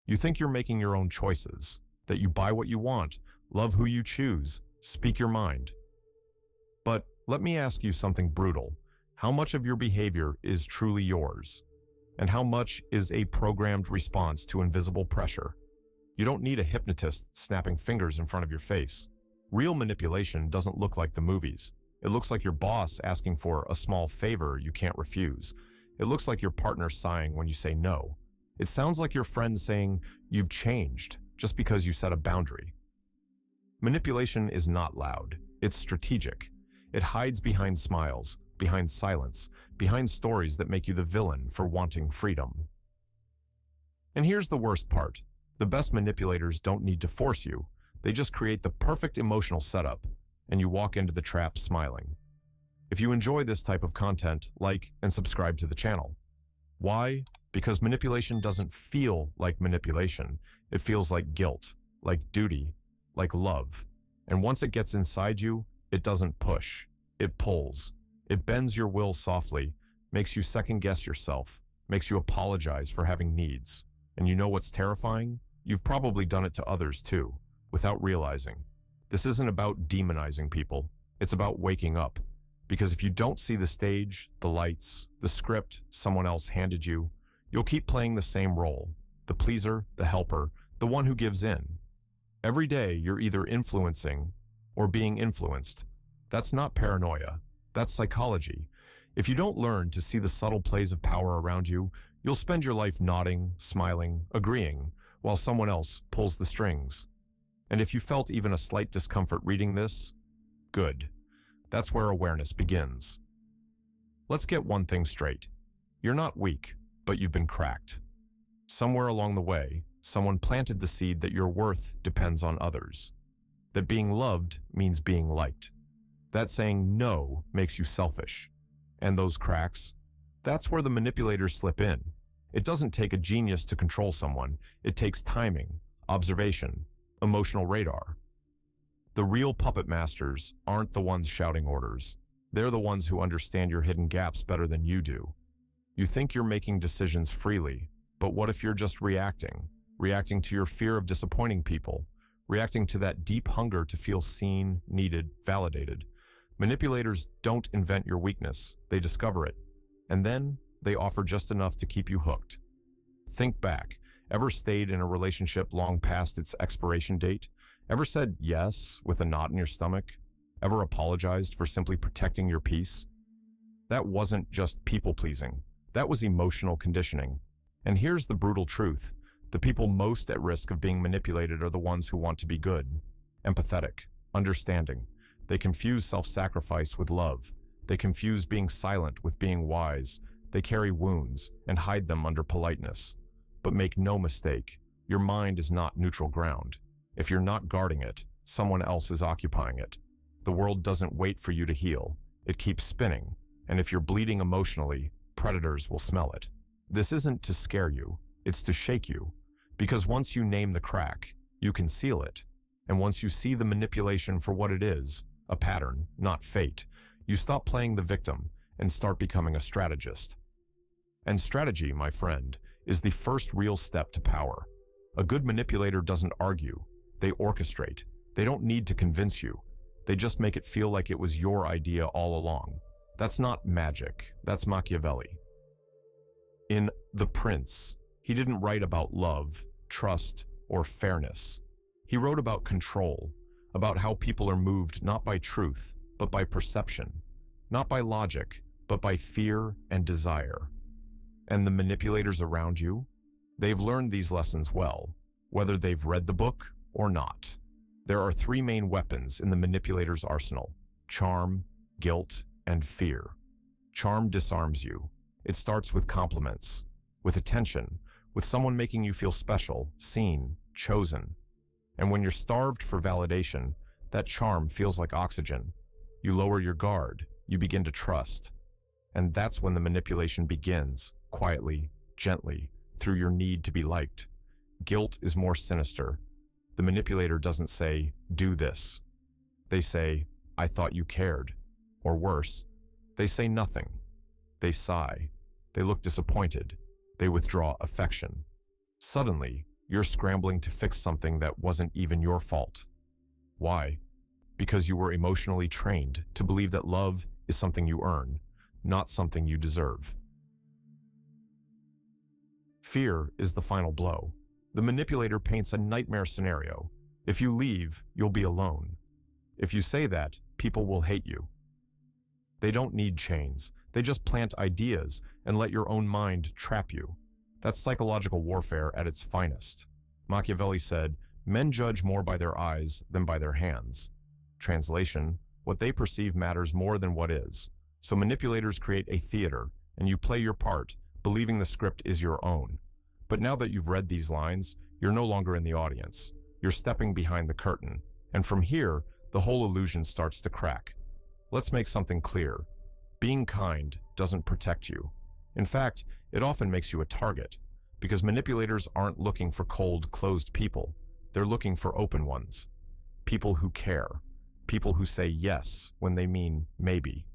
You think you're making your own choices, that you buy what you want, love who you choose, speak your mind. But let me ask you something brutal. How much of your behavior is truly yours? And how much is a programmed response to invisible pressure? You don't need a hypnotist snapping fingers in front of your face. Real manipulation doesn't look like the movies. It looks like your boss asking for a small favor you can't refuse. It looks like your partner sighing when you say no. It sounds like your friend saying you've changed just because you set a boundary. Manipulation is not loud. It's strategic. It hides behind smiles, behind silence, behind stories that make you the villain for wanting freedom. And here's the worst part. The best manipulators don't need to force you. They just create the perfect emotional setup, and you walk into the trap smiling. If you enjoy this type of content, like and subscribe to the channel. Why? Because manipulation doesn't feel like manipulation. It feels like guilt, like duty, like love. And once it gets inside you, it doesn't push. It pulls. It bends your will softly, makes you second-guess yourself, makes you apologize for having needs. And you know what's terrifying? You've probably done it to others too, without realizing. This isn't about demonizing people. It's about waking up. Because if you don't see the stage, the lights, the script someone else handed you, you'll keep playing the same role. The pleaser, the helper, the one who gives in. Every day, you're either influencing or being influenced. That's not paranoia. That's psychology. If you don't learn to see the subtle plays of power around you, you'll spend your life nodding, smiling, agreeing, while someone else pulls the strings. And if you felt even a slight discomfort reading this, good. That's where awareness begins. Let's get one thing straight. You're not weak, but you've been cracked. Somewhere along the way, someone planted the seed that your worth depends on others. That being loved means being liked. That saying no makes you selfish. And those cracks, that's where the manipulators slip in. It doesn't take a genius to control someone. It takes timing, observation, emotional radar. The real puppet masters aren't the ones shouting orders. They're the ones who understand your hidden gaps better than you do. You think you're making decisions freely, but what if you're just reacting? Reacting to your fear of disappointing people, reacting to that deep hunger to feel seen, needed, validated. Manipulators don't invent your weakness, they discover it. And then they offer just enough to keep you hooked. Think back. Ever stayed in a relationship long past its expiration date? Ever said yes with a knot in your stomach? Ever apologized for simply protecting your peace? That wasn't just people-pleasing. That was emotional conditioning. And here's the brutal truth. The people most at risk of being manipulated are the ones who want to be good, empathetic, understanding. They confuse self-sacrifice with love. They confuse being silent with being wise. They carry wounds and hide them under politeness. But make no mistake, your mind is not neutral ground. If you're not guarding it, someone else is occupying it. The world doesn't wait for you to heal. It keeps spinning. And if you're bleeding emotionally, predators will smell it. This isn't to scare you. It's to shake you. Because once you name the crack, you can seal it. And once you see the manipulation for what it is, a pattern, not fate, you stop playing the victim and start becoming a strategist. And strategy, my friend, is the first real step to power. A good manipulator doesn't argue. They orchestrate. They don't need to convince you. They just make it feel like it was your idea all along. That's not magic. That's Machiavelli. In The Prince, he didn't write about love, trust, or fairness. He wrote about control, about how people are moved not by truth, but by perception, not by logic, but by fear and desire. And the manipulators around you, they've learned these lessons well, whether they've read the book or not. There are three main weapons in the manipulator's arsenal: charm, guilt, and fear. Charm disarms you. It starts with compliments, with attention, with someone making you feel special, seen, chosen. And when you're starved for validation, that charm feels like oxygen. You lower your guard, you begin to trust. And that's when the manipulation begins, quietly, gently, through your need to be liked. Guilt is more sinister. The manipulator doesn't say, "Do this." They say, "I thought you cared." Or worse, they say nothing. They sigh. They look disappointed. They withdraw affection. Suddenly, You're scrambling to fix something that wasn't even your fault. Why? Because you were emotionally trained to believe that love is something you earn, not something you deserve. Fear is the final blow. The manipulator paints a nightmare scenario. If you leave, you'll be alone. If you say that, people will hate you. They don't need chains. They just plant ideas and let your own mind trap you. That's psychological warfare at its finest. Machiavelli said, "Men judge more by their eyes than by their hands." Translation, what they perceive matters more than what is. So manipulators create a theater, and you play your part, believing the script is your own. But now that you've read these lines, you're no longer in the audience. You're stepping behind the curtain, and from here, the whole illusion starts to crack. Let's make something clear. Being kind doesn't protect you. In fact, it often makes you a target, because manipulators aren't looking for cold, closed people. They're looking for open ones. People who care. People who say yes when they mean maybe.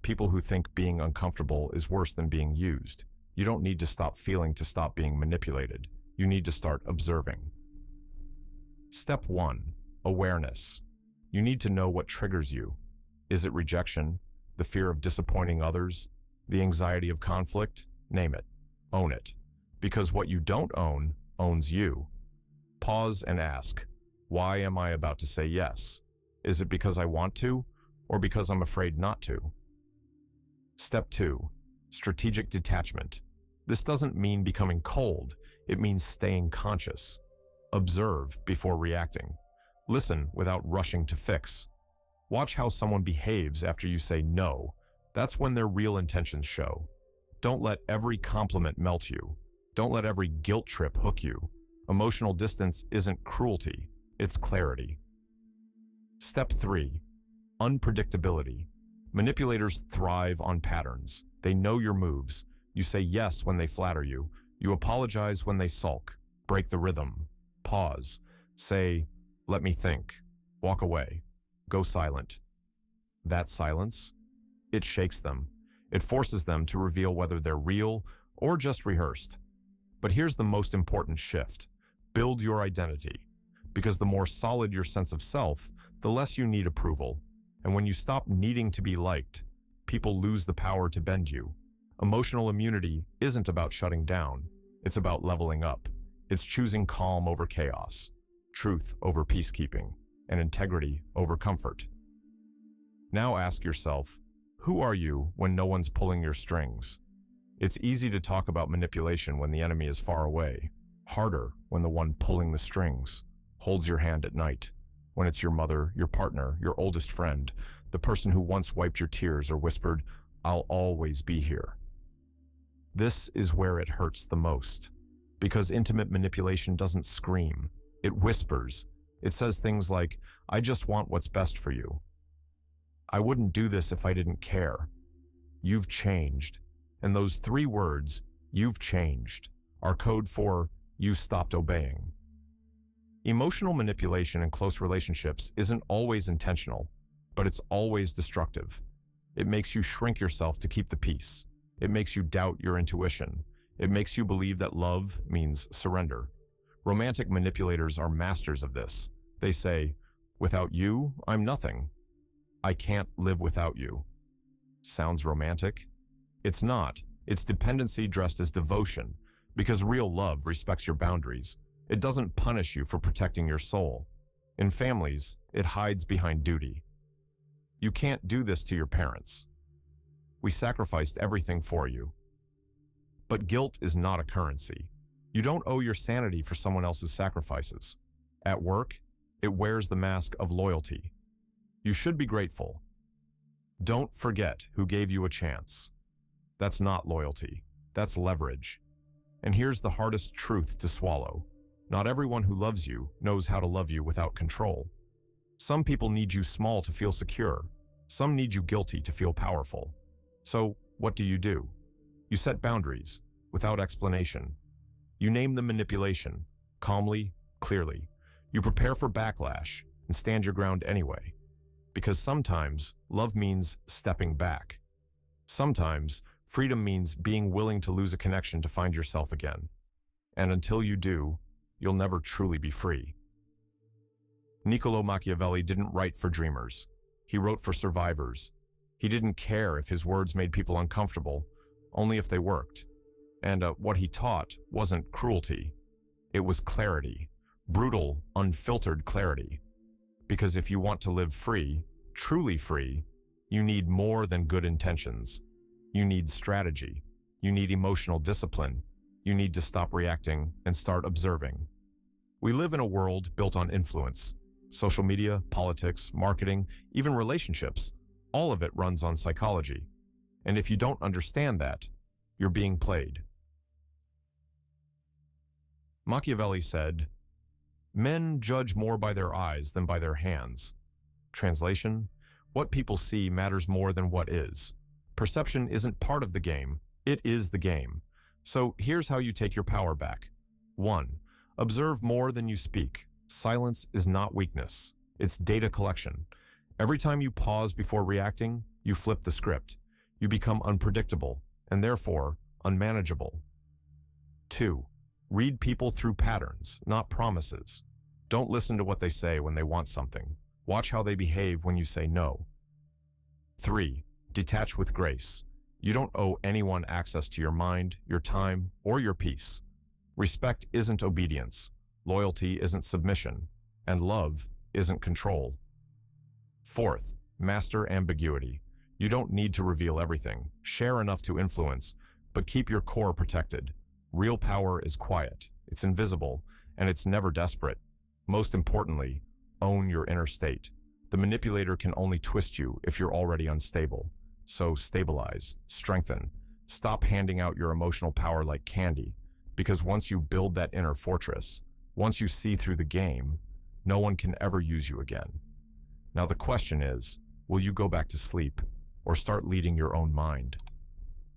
People who think being uncomfortable is worse than being used. You don't need to stop feeling to stop being manipulated. You need to start observing. Step 1. Awareness. You need to know what triggers you. Is it rejection? The fear of disappointing others? The anxiety of conflict? Name it. Own it. Because what you don't own owns you. Pause and ask, why am I about to say yes? Is it because I want to, or because I'm afraid not to? Step 2. Strategic detachment. This doesn't mean becoming cold. It means staying conscious. Observe before reacting. Listen without rushing to fix. Watch how someone behaves after you say no. That's when their real intentions show. Don't let every compliment melt you. Don't let every guilt trip hook you. Emotional distance isn't cruelty, it's clarity. Step 3. Unpredictability. Manipulators thrive on patterns. They know your moves. You say yes when they flatter you. You apologize when they sulk. Break the rhythm. Pause. Say, let me think. Walk away. Go silent. That silence? It shakes them. It forces them to reveal whether they're real or just rehearsed. But here's the most important shift. Build your identity. Because the more solid your sense of self, the less you need approval. And when you stop needing to be liked, people lose the power to bend you. Emotional immunity isn't about shutting down. It's about leveling up. It's choosing calm over chaos, truth over peacekeeping, and integrity over comfort. Now ask yourself, who are you when no one's pulling your strings? It's easy to talk about manipulation when the enemy is far away. Harder when the one pulling the strings holds your hand at night. When it's your mother, your partner, your oldest friend, the person who once wiped your tears or whispered, "I'll always be here." This is where it hurts the most. Because intimate manipulation doesn't scream. It whispers. It says things like, "I just want what's best for you. I wouldn't do this if I didn't care. You've changed." And those 3 words, "you've changed," are code for you stopped obeying. Emotional manipulation in close relationships isn't always intentional, but it's always destructive. It makes you shrink yourself to keep the peace. It makes you doubt your intuition. It makes you believe that love means surrender. Romantic manipulators are masters of this. They say, "Without you, I'm nothing. I can't live without you." Sounds romantic? It's not. It's dependency dressed as devotion, because real love respects your boundaries. It doesn't punish you for protecting your soul. In families, it hides behind duty. You can't do this to your parents. We sacrificed everything for you. But guilt is not a currency. You don't owe your sanity for someone else's sacrifices. At work, it wears the mask of loyalty. You should be grateful. Don't forget who gave you a chance. That's not loyalty. That's leverage. And here's the hardest truth to swallow. Not everyone who loves you knows how to love you without control. Some people need you small to feel secure. Some need you guilty to feel powerful. So, what do? You set boundaries, without explanation. You name the manipulation, calmly, clearly. You prepare for backlash, and stand your ground anyway. Because sometimes, love means stepping back. Sometimes, freedom means being willing to lose a connection to find yourself again. And until you do, you'll never truly be free. Niccolo Machiavelli didn't write for dreamers. He wrote for survivors. He didn't care if his words made people uncomfortable, only if they worked. And what he taught wasn't cruelty. It was clarity. Brutal, unfiltered clarity. Because if you want to live free, truly free, you need more than good intentions. You need strategy. You need emotional discipline. You need to stop reacting and start observing. We live in a world built on influence. Social media, politics, marketing, even relationships, all of it runs on psychology. And if you don't understand that, you're being played. Machiavelli said, "Men judge more by their eyes than by their hands." Translation, what people see matters more than what is. Perception isn't part of the game, it is the game. So here's how you take your power back. 1. Observe more than you speak. Silence is not weakness, it's data collection. Every time you pause before reacting, you flip the script. You become unpredictable, and therefore unmanageable. 2. Read people through patterns, not promises. Don't listen to what they say when they want something. Watch how they behave when you say no. 3. Detach with grace. You don't owe anyone access to your mind, your time, or your peace. Respect isn't obedience. Loyalty isn't submission. And love isn't control. 4th, master ambiguity. You don't need to reveal everything. Share enough to influence, but keep your core protected. Real power is quiet, it's invisible, and it's never desperate. Most importantly, own your inner state. The manipulator can only twist you if you're already unstable. So stabilize, strengthen. Stop handing out your emotional power like candy, because once you build that inner fortress, once you see through the game, no one can ever use you again. Now the question is, will you go back to sleep or start leading your own mind?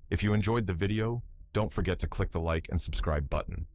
If you enjoyed the video, don't forget to click the like and subscribe button.